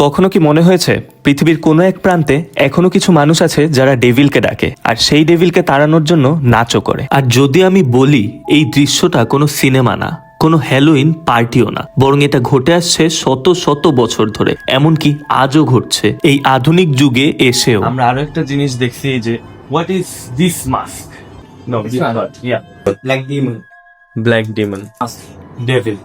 কখনো কি মনে হয়েছে পৃথিবীর কোনো এক প্রান্তে এখনো কিছু মানুষ আছে যারা ডেভিলকে ডাকে আর সেই ডেভিলকে তাড়ানোর জন্য নাচও করে? আর যদি আমি বলি এই দৃশ্যটা কোনো সিনেমা না, কোনো হ্যালোইন পার্টিও না, বরং এটা ঘটে আসছে শত শত বছর ধরে, এমনকি আজও ঘটছে এই আধুনিক যুগে এসেও। আমরা আরো একটা জিনিস দেখছি যে what is this mask? No, this not, yeah, Black demon. Black demon, Mask. Devil.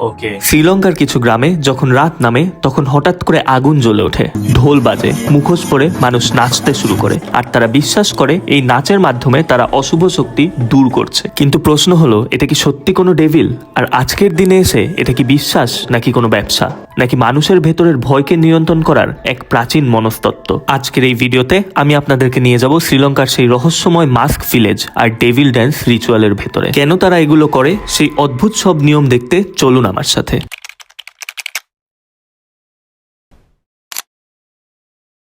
Okay. শ্রীলঙ্কার কিছু গ্রামে যখন রাত নামে তখন হঠাৎ করে আগুন জ্বলে ওঠে, ঢোল বাজে, মুখোশ পরে মানুষ নাচতে শুরু করে, আর তারা বিশ্বাস করে এই নাচের মাধ্যমে তারা অশুভ শক্তি দূর করছে। কিন্তু প্রশ্ন হলো, এটা কি সত্যি কোনো ডেভিল? আর আজকের দিনে এসে এটা কি বিশ্বাস নাকি কোনো ব্যবসা, নাকি মানুষের ভেতরের ভয়কে নিয়ন্ত্রণ করার এক প্রাচীন মনস্তত্ত্ব? আজকের এই ভিডিওতে আমি আপনাদেরকে নিয়ে যাব শ্রীলঙ্কার সেই রহস্যময় মাস্ক ভিলেজ আর ডেভিল ড্যান্স রিচুয়ালের ভেতরে। কেন তারা এগুলো করে, সেই অদ্ভুত সব নিয়ম দেখতে চলুন আমার সাথে।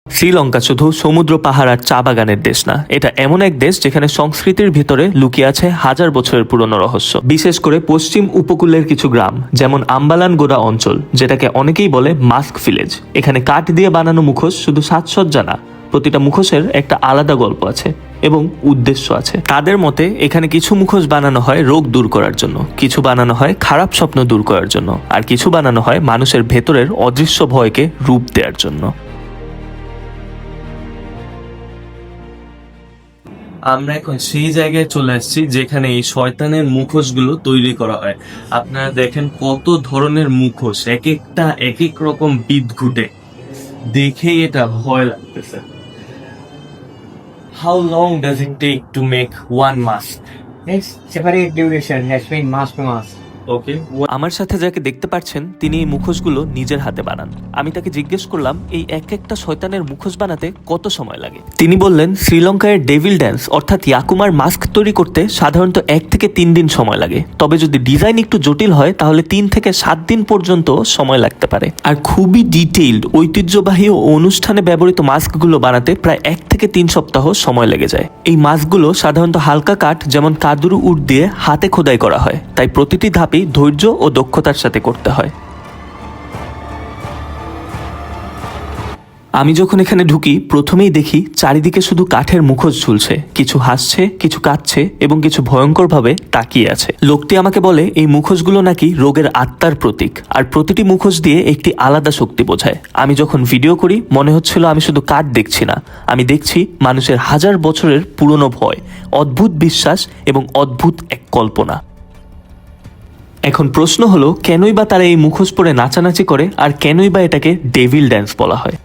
শ্রীলঙ্কা শুধু সমুদ্র, পাহাড় আর চা বাগানের দেশ না, এটা এমন এক দেশ যেখানে সংস্কৃতির ভিতরে লুকিয়ে আছে হাজার বছরের পুরনো রহস্য। বিশেষ করে পশ্চিম উপকূলের কিছু গ্রাম, যেমন আম্বালানগোড়া অঞ্চল, যেটাকে অনেকেই বলে মাস্ক ভিলেজ। এখানে কাঠ দিয়ে বানানো মুখোশ শুধু সাজসজ্জা না, প্রতিটা মুখোশের একটা আলাদা গল্প আছে এবং উদ্দেশ্য আছে। তাদের মতে এখানে কিছু মুখোশ বানানো হয় রোগ দূর করার জন্য, কিছু বানানো হয় খারাপ স্বপ্ন দূর করার জন্য, আর কিছু বানানো হয় মানুষের ভেতরের অদৃশ্য ভয়কে রূপ দেওয়ার জন্য। আমরা এখন সেই জায়গায় চলে আসছি যেখানে এই শয়তানের মুখোশগুলো তৈরি করা হয়। আপনারা দেখেন কত ধরনের মুখোশ, এক একটা এক এক রকম বিদঘুটে, দেখেই এটা ভয় লাগতেছে। How long does it take to make one mask? It's separate duration. That's been mask to mask. ওকে। আমার সাথে যাকে দেখতে পাচ্ছেন তিনি এই মুখোশগুলো নিজের হাতে বানান। আমি তাকে জিজ্ঞেস করলাম এই এক একটা শয়তানের মুখোশ বানাতে কত সময় লাগে। তিনি বললেন শ্রীলঙ্কায় ডেভিল ড্যান্স অর্থাৎ ইয়াকুমার মাস্ক তৈরি করতে সাধারণত 1 থেকে 3 দিন সময় লাগে, তবে যদি ডিজাইন একটু জটিল হয় তাহলে 3 থেকে 7 দিন পর্যন্ত সময় লাগতে পারে। আর খুবই ডিটেইলড, ঐতিহ্যবাহী ও অনুষ্ঠানে ব্যবহৃত মাস্কগুলো বানাতে প্রায় 1 থেকে 3 সপ্তাহ সময় লেগে যায়। এই মাস্কগুলো সাধারণত হালকা কাঠ যেমন কাদুরু উড দিয়ে হাতে খোদাই করা হয়, তাই প্রতিটি ধাপে ধৈর্য ও দক্ষতার সাথে করতে হয়। আমি যখন এখানে ঢুকি প্রথমেই দেখি চারিদিকে শুধু কাঠের মুখোশ ঝুলছে, কিছু হাসছে, কিছু কাঁদছে এবং কিছু ভয়ঙ্করভাবে তাকিয়ে আছে। লোকটি আমাকে বলে এই মুখোশগুলো নাকি রোগের আত্মার প্রতীক, আর প্রতিটি মুখোশ দিয়ে একটি আলাদা শক্তি বোঝায়। আমি যখন ভিডিও করি মনে হচ্ছিল আমি শুধু কাঠ দেখছি না, আমি দেখছি মানুষের হাজার বছরের পুরনো ভয়, অদ্ভুত বিশ্বাস এবং অদ্ভুত এক কল্পনা। এখন প্রশ্ন হলো, কেনই বা তারা এই মুখোশ পরে নাচানাচি করে, আর কেনই বা এটাকে ডেভিল ড্যান্স বলা হয়?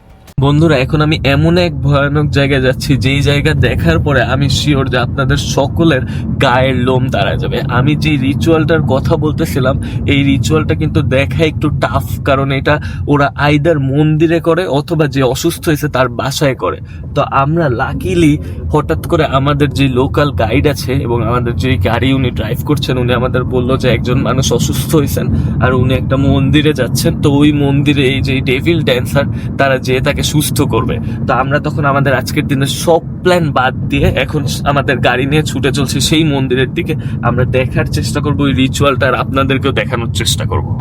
বন্ধুরা, এখন আমি এমন এক ভয়ানক জায়গায় যাচ্ছি যেই জায়গা দেখার পরে আমি শিওর যে আপনাদের সকলের গায়ের লোম দাঁড়ায় যাবে। আমি যে রিচুয়ালটার কথা বলতেছিলাম, এই রিচুয়ালটা কিন্তু দেখা একটু টাফ, কারণ এটা ওরা আইদার মন্দিরে করে অথবা যে অসুস্থ হয়েছে তার বাসায় করে। তো আমরা লাকিলি হঠাৎ করে আমাদের যে লোকাল গাইড আছে এবং আমাদের যে গাড়ি উনি ড্রাইভ করছেন, উনি আমাদের বললো যে একজন মানুষ অসুস্থ হয়েছেন আর উনি একটা মন্দিরে যাচ্ছেন, তো ওই মন্দিরে এই যে ডেভিল ড্যান্সার তারা যে তাকে সুস্থ করবে। তো আমরা তখন আমাদের আজকের দিনের সব প্ল্যান বাদ দিয়ে এখন আমাদের গাড়ি নিয়ে ছুটে চলছি সেই মন্দিরের দিকে। আমরা দেখার চেষ্টা করবো ওই রিচুয়ালটা, আর আপনাদেরকেও দেখানোর চেষ্টা করবো।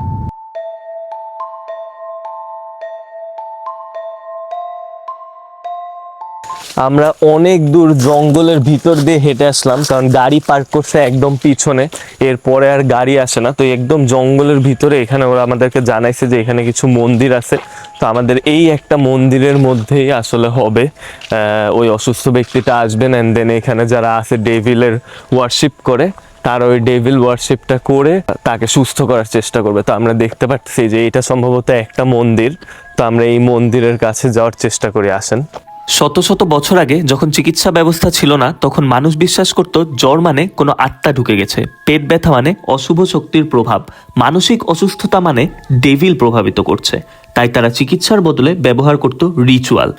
আমরা অনেক দূর জঙ্গলের ভিতর দিয়ে হেঁটে আসলাম, কারণ গাড়ি পার্ক করছে একদম পিছনে, এরপরে আর গাড়ি আসে না। তো একদম জঙ্গলের ভিতরে এখানে ওরা আমাদেরকে জানাইছে যে এখানে কিছু মন্দির আছে। তো আমাদের এই একটা মন্দিরের মধ্যেই আসলে হবে, ওই অসুস্থ ব্যক্তিটা আসবেন, অ্যান্ড দেন এখানে যারা আছে ডেভিলের ওয়ার্শিপ করে, তারা ওই ডেভিল ওয়ার্শিপটা করে তাকে সুস্থ করার চেষ্টা করবে। তো আমরা দেখতে পাচ্ছি যে এটা সম্ভবত একটা মন্দির। তো আমরা এই মন্দিরের কাছে যাওয়ার চেষ্টা করি, আসেন। শত শত বছর আগে যখন চিকিৎসা ব্যবস্থা ছিল না, তখন মানুষ বিশ্বাস করত জ্বর মানে কোনো আত্মা ঢুকে গেছে, পেট ব্যথা মানে অশুভ শক্তির প্রভাব, মানসিক অসুস্থতা মানে ডেভিল প্রভাবিত করছে। তাই তারা চিকিৎসার বদলে ব্যবহার করত রিচুয়াল,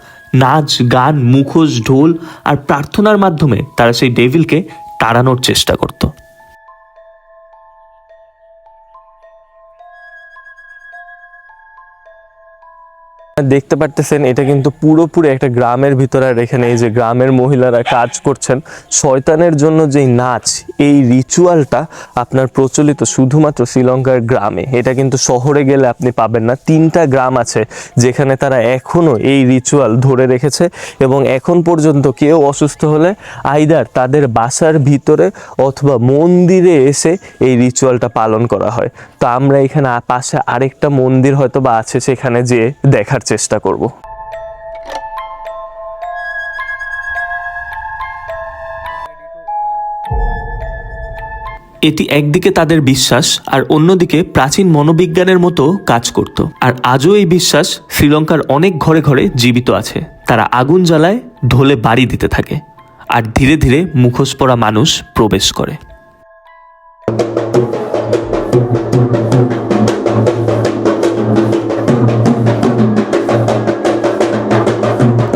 নাচ, গান, মুখোশ, ঢোল আর প্রার্থনার মাধ্যমে তারা সেই ডেভিলকে তাড়ানোর চেষ্টা করত। দেখতে পারতেছেন এটা কিন্তু পুরোপুরি একটা গ্রামের ভিতরে, আর এখানে এই যে গ্রামের মহিলারা কাজ করছেন। শয়তানের জন্য যেই নাচ, এই রিচুয়ালটা আপনার প্রচলিত শুধুমাত্র শ্রীলঙ্কার গ্রামে, এটা কিন্তু শহরে গেলে আপনি পাবেন না। 3টা গ্রাম আছে যেখানে তারা এখনো এই রিচুয়াল ধরে রেখেছে, এবং এখন পর্যন্ত কেউ অসুস্থ হলে আইদার তাদের বাসার ভিতরে অথবা মন্দিরে এসে এই রিচুয়ালটা পালন করা হয়। তো আমরা এখানে পাশে আরেকটা মন্দির হয়তো বা আছে, সেখানে যেয়ে দেখার চেষ্টা করব। এটি একদিকে তাদের বিশ্বাস আর অন্যদিকে প্রাচীন মনোবিজ্ঞানের মতো কাজ করত। আর আজও এই বিশ্বাস শ্রীলঙ্কার অনেক ঘরে ঘরে জীবিত আছে। তারা আগুন জ্বালায়, ঢোলে বাড়ি দিতে থাকে, আর ধীরে ধীরে মুখোশ পরা মানুষ প্রবেশ করে।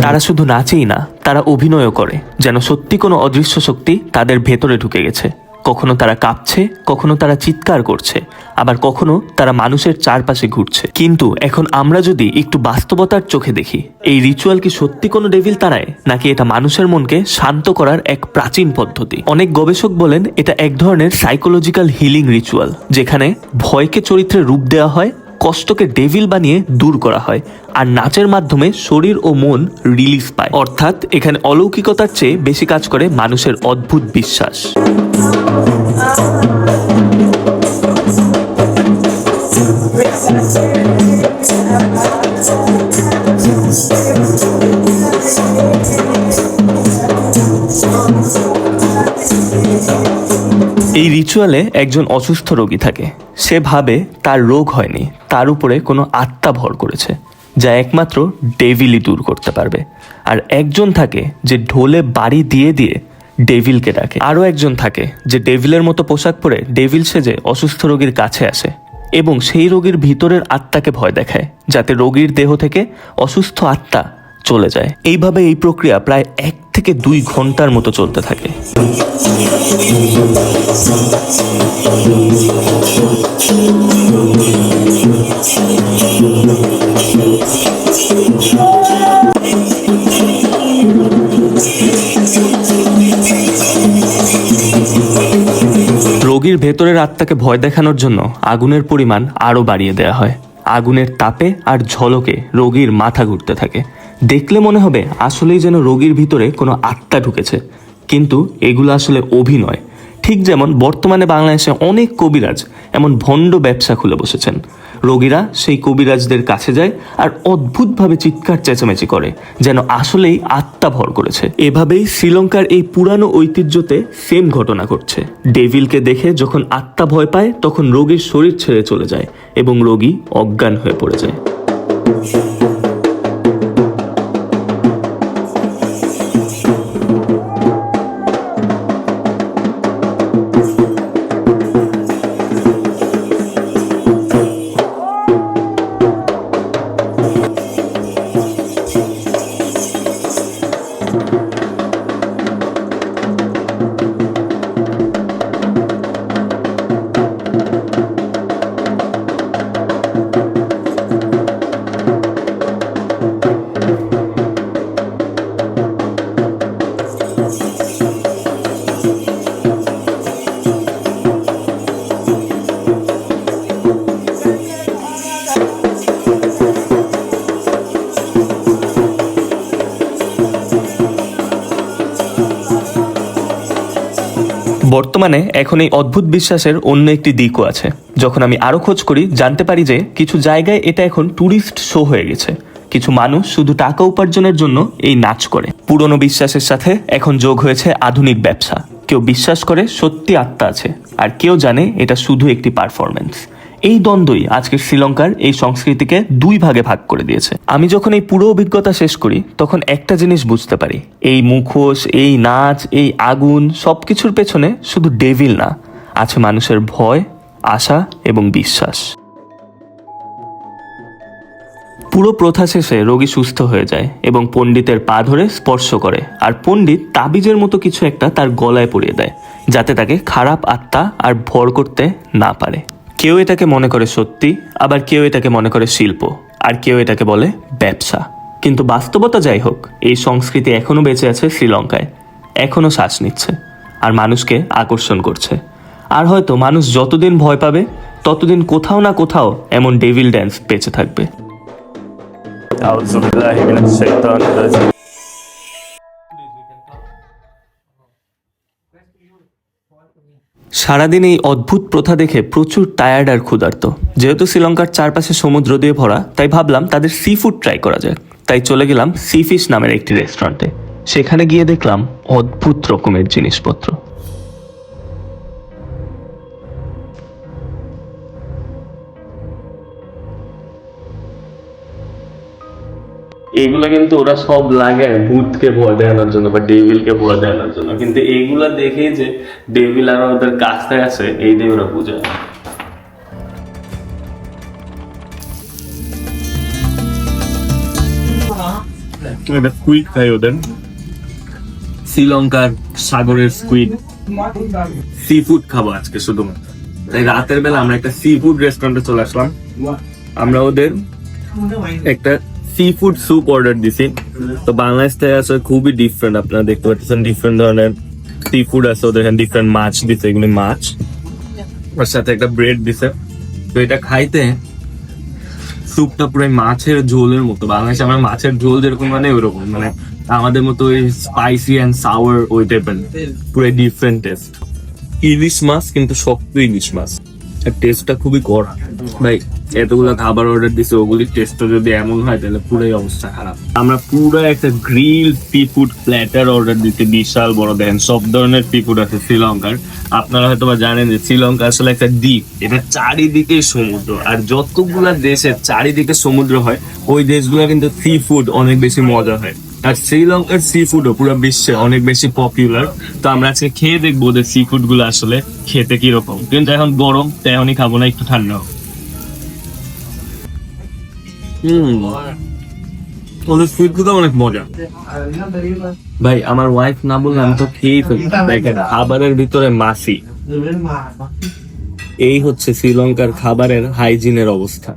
তারা শুধু নাচেই না, তারা অভিনয়ও করে, যেন সত্যি কোনো অদৃশ্য শক্তি তাদের ভেতরে ঢুকে গেছে। কখনো তারা কাঁপছে, কখনো তারা চিৎকার করছে, আবার কখনো তারা মানুষের চারপাশে ঘুরছে। কিন্তু এখন আমরা যদি একটু বাস্তবতার চোখে দেখি, এই রিচুয়াল কি সত্যি কোনো ডেভিল তাড়ায়, নাকি এটা মানুষের মনকে শান্ত করার এক প্রাচীন পদ্ধতি? অনেক গবেষক বলেন এটা এক ধরনের সাইকোলজিক্যাল হিলিং রিচুয়াল, যেখানে ভয়কে চরিত্রে রূপ দেওয়া হয়, কষ্টকে ডেভিল বানিয়ে দূর করা হয়, আর নাচের মাধ্যমে শরীর ও মন রিলিফ পায়। অর্থাৎ এখানে অলৌকিকতার চেয়ে বেশি কাজ করে মানুষের অদ্ভুত বিশ্বাস। এই রিচুয়ালে একজন অসুস্থ রোগী থাকে। সে ভাবে তার রোগ হয়নি, তার উপরে কোনো আত্মা ভর করেছে, যা একমাত্র ডেভিলই দূর করতে পারবে। আর একজন থাকে যে ঢোলে বাড়ি দিয়ে দিয়ে ডেভিলকে ডাকে। আরও একজন থাকে যে ডেভিলের মতো পোশাক পরে ডেভিল সেজে অসুস্থ রোগীর কাছে আসে এবং সেই রোগীর ভিতরের আত্মাকে ভয় দেখায়, যাতে রোগীর দেহ থেকে অসুস্থ আত্মা চলে যায়। এইভাবে এই প্রক্রিয়া প্রায় 1 থেকে 2 ঘন্টার মতো চলতে থাকে। রোগীর ভেতরের আত্মাকে ভয় দেখানোর জন্য আগুনের পরিমাণ আরও বাড়িয়ে দেওয়া হয়। আগুনের তাপে আর ঝলকে রোগীর মাথা ঘুরতে থাকে। দেখলে মনে হবে আসলেই যেন রোগীর ভিতরে কোনো আত্মা ঢুকেছে, কিন্তু এগুলো আসলে অভিনয়। ঠিক যেমন বর্তমানে বাংলাদেশে অনেক কবিরাজ এমন ভণ্ড ব্যবসা খুলে বসেছেন। রোগীরা সেই কবিরাজদের কাছে যায় আর অদ্ভুতভাবে চিৎকার চেঁচামেচি করে, যেন আসলেই আত্মা ভর করেছে। এভাবেই শ্রীলঙ্কার এই পুরানো ঐতিহ্যতে সেম ঘটনা ঘটছে। ডেভিলকে দেখে যখন আত্মা ভয় পায়, তখন রোগীর শরীর ছেড়ে চলে যায় এবং রোগী অজ্ঞান হয়ে পড়ে যায়। বর্তমানে এখন এই অদ্ভুত বিশ্বাসের অন্য একটি দিকও আছে। যখন আমি আরো খোঁজ করি, জানতে পারি যে কিছু জায়গায় এটা এখন ট্যুরিস্ট শো হয়ে গেছে। কিছু মানুষ শুধু টাকা উপার্জনের জন্য এই নাচ করে। পুরনো বিশ্বাসের সাথে এখন যোগ হয়েছে আধুনিক ব্যবসা। কেউ বিশ্বাস করে সত্যি আত্মা আছে, আর কেউ জানে এটা শুধু একটি পারফরমেন্স। এই দ্বন্দ্বই আজকে শ্রীলঙ্কার এই সংস্কৃতিকে 2 ভাগে ভাগ করে দিয়েছে। আমি যখন এই পুরো অভিজ্ঞতা শেষ করি, তখন একটা জিনিস বুঝতে পারি, এই মুখোশ, এই নাচ, এই আগুন, সবকিছুর পেছনে শুধু ডেভিল না, আছে মানুষের ভয়, আশা এবং বিশ্বাস। পুরো প্রথা শেষে রোগী সুস্থ হয়ে যায় এবং পণ্ডিতের পা ধরে স্পর্শ করে, আর পণ্ডিত তাবিজের মতো কিছু একটা তার গলায় পরিয়ে দেয়, যাতে তাকে খারাপ আত্মা আর ভর করতে না পারে। কেউ এটাকে মনে করে সত্যি, আবার কেউ এটাকে মনে করে শিল্প। আর কেউ এটাকে বলে ব্যবসা। কিন্তু বাস্তবতা যাই হোক, এই সংস্কৃতি এখনো বেঁচে আছে শ্রীলঙ্কায়, এখনো শ্বাস নিচ্ছে আর মানুষকে আকর্ষণ করছে। আর হয়তো মানুষ যতদিন ভয় পাবে ততদিন কোথাও না কোথাও এমন ডেভিল ড্যান্স বেঁচে থাকবে। সারাদিন এই অদ্ভুত প্রথা দেখে প্রচুর টায়ার্ড আর ক্ষুধার্ত। যেহেতু শ্রীলঙ্কার চারপাশে সমুদ্র দিয়ে ভরা, তাই ভাবলাম তাদের সি ফুড ট্রাই করা যাক। তাই চলে গেলাম সি ফিশ নামের একটি রেস্টুরেন্টে। সেখানে গিয়ে দেখলাম অদ্ভুত রকমের জিনিসপত্র। এইগুলা কিন্তু ওরা সব লাগায় ভূতকে ভয় দেখানোর জন্য বা ডেভিলকে ভয় দেখানোর জন্য, কিন্তু এইগুলা দেখেই যে ডেভিল আর ওদের কাছে আছে এইটাই ওরা বুঝে। এটা স্কুইড খাই ওদের, শ্রীলঙ্কার সাগরের স্কুইড। সি ফুড খাবো আজকে শুধুমাত্র। তাই রাতের বেলা আমরা একটা সি ফুড রেস্টুরেন্টে চলে আসলাম। আমরা ওদের একটা সি ফুড স্যুপ অর্ডার দিছি। তো বাংলাদেশ থেকে আসলে খুবই ডিফারেন্ট, আপনারা দেখতে পাচ্ছেন ডিফারেন্ট ধরনের সি ফুড আছে ওদের এখানে। ডিফারেন্ট মাছ দিছে, এগুলি মাছ, ওর সাথে একটা ব্রেড দিছে। তো এটা খাইতে স্যুপটা পুরো মাছের ঝোলের মতো। বাংলাদেশে আমরা মাছের ঝোল যেরকম মানে ওইরকম, মানে আমাদের মতো ওই স্পাইসি অ্যান্ড সাওয়ার ওই টাইপের, পুরো ডিফারেন্ট টেস্ট। ইলিশ মাছ, কিন্তু শক্ত ইলিশ মাছ, আর টেস্টটা খুবই কড়া। ভাই এতগুলো খাবার অর্ডার দিছে, ওগুলির টেস্টটা যদি এমন হয় তাহলে পুরোই অবস্থা খারাপ। আমরা পুরো একটা grill sea food platter order দিতে, বিশাল বড়। দেখেন সব ধরনের সি ফুড আছে শ্রীলঙ্কার। আপনারা হয়তো বা জানেন যে শ্রীলঙ্কা আসলে একটা দ্বীপ, এটা চারিদিকে সমুদ্র। আর যতগুলা দেশের চারিদিকে সমুদ্র হয়, ওই দেশগুলো কিন্তু সি ফুড অনেক বেশি মজা হয়। আর শ্রীলঙ্কার সি ফুডও পুরো বিশ্বে অনেক বেশি পপুলার। তো আমরা আজকে খেয়ে দেখবো ওদের সি ফুড গুলো আসলে খেতে কিরকম। কিন্তু এখন গরম, তাই এখনই খাবো না, একটু ঠান্ডা হোক। ওদের সুইট গুলো অনেক মজা। ভাই আমার ওয়াইফ না বললে আমি তো খেয়েই ফেলি। দেখেন খাবারের ভিতরে মাছি। এই হচ্ছে শ্রীলঙ্কার খাবারের হাইজিনের অবস্থা।